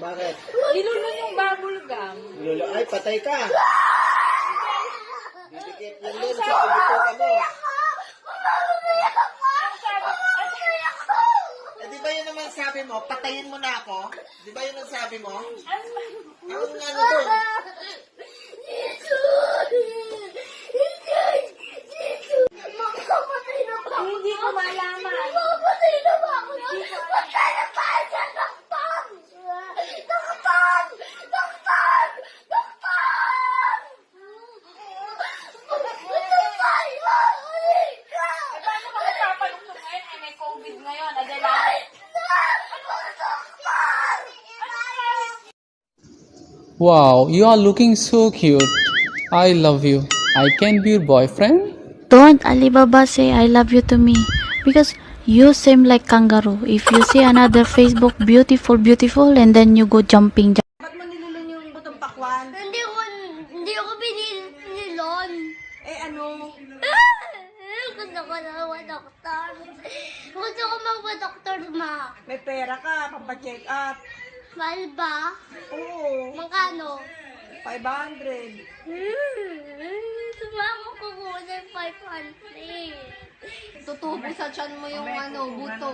Bakit? Nilulun yung bubble gum. Lolo, ay, patay ka. Didikit lang din sa kabutukan mo. Eh, di ba yun naman sabi mo, patayin mo na ako? Di ba yun ang sabi mo? Ang ano doon? Hindi ko malaman. Paano ka nagpapalungkot ngayon? Ay, may COVID ngayon. Adala. Wow, you are looking so cute. I love you. I can be your boyfriend? Don't Alibaba say I love you to me because you seem like kangaroo. If you see another Facebook beautiful and then you go jumping. Ba't mo nilulun yung butong pakwan? Hindi ako binilon. Eh, ano? Gusto ko na doktor. Gusto ko magpa-doktor, ma. May pera ka, pampacheck up. Mahal ba? Oo, Magkano? 500. Sumama ko muna yung 500. Tutubo sa tiyan mo yung buto.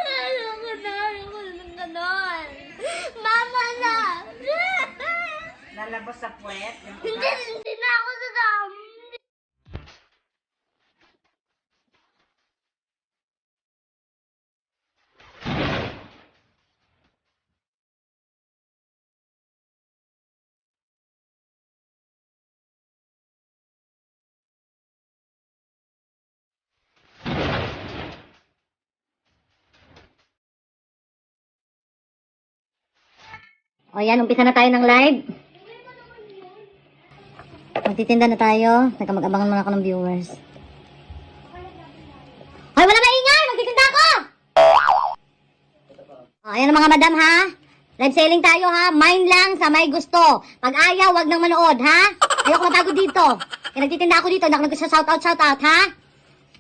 Ayoko na ng ganon. Mama na! Nalabas sa puwet? Hindi na ako sasama. O yan, umpisa na tayo ng live. Magtitinda na tayo. Nagkamag-abangan muna ako ng viewers. Hoy, wala maingay! Magtitinda ako! O, ayan ang mga madam ha. Live selling tayo ha. Mine lang sa may gusto. Pag ayaw, wag nang manood ha. Ayoko mapagod dito. Kaya nagtitinda ako dito. Hindi ako nag-shoutout ha.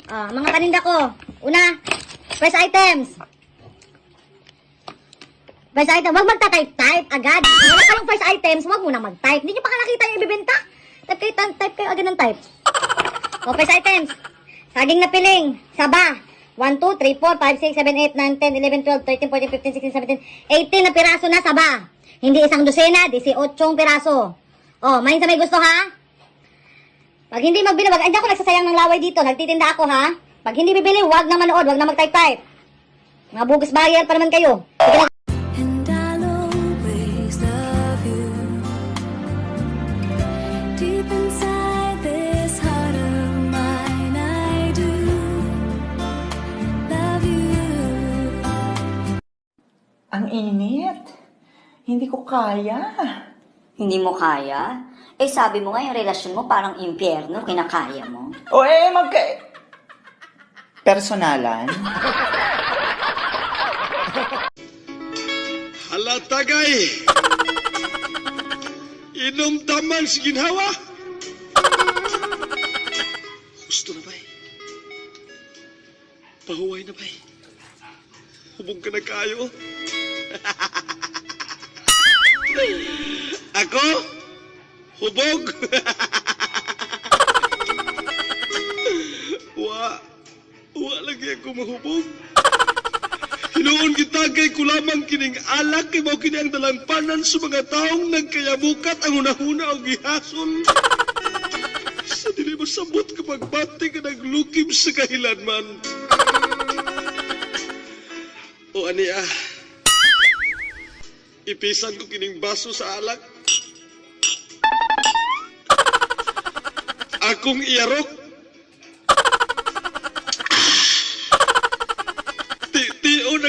O, mga paninda ko. Una, first items. First item, huwag magta-type agad. Wala kayong first items, huwag muna mag-type. Hindi nyo pa nakita yung ibibenta. Type kayo agad ng type. O, first items. Saging na piling. Saba. 1, 2, 3, 4, 5, 6, 7, 8, 9, 10, 11, 12, 13, 14, 15, 16, 17, 18 na piraso na saba. Hindi isang dosena, 18 piraso. O, main sa may gusto ha. Pag hindi magbili, hindi ako nagsasayang ng laway dito. Nagtitinda ako ha. Pag hindi bibili, huwag na manood, huwag na mag-type. Mga bugas buyer pa naman kayo. Sige lang. Ang init. Hindi ko kaya. Hindi mo kaya? Eh sabi mo nga yung relasyon mo parang impyerno, kinakaya mo. O personalan. Hala tagay! Inom taman si ginhawa! Gusto na ba? Pahuway na ba? Hubog ka na kayo? Ako? Hubog? Wa lagi ako mahubog. Hinuon kita kay kulamang kining alak kay mao kini ang dalanpanan sa mga taong nagkayabukat ang hunahuna o gihasol. Sa dili masabot ka pagbati ka naglukim sa kahilanman. O ani ipisan ko kining baso sa alak. Akong iarok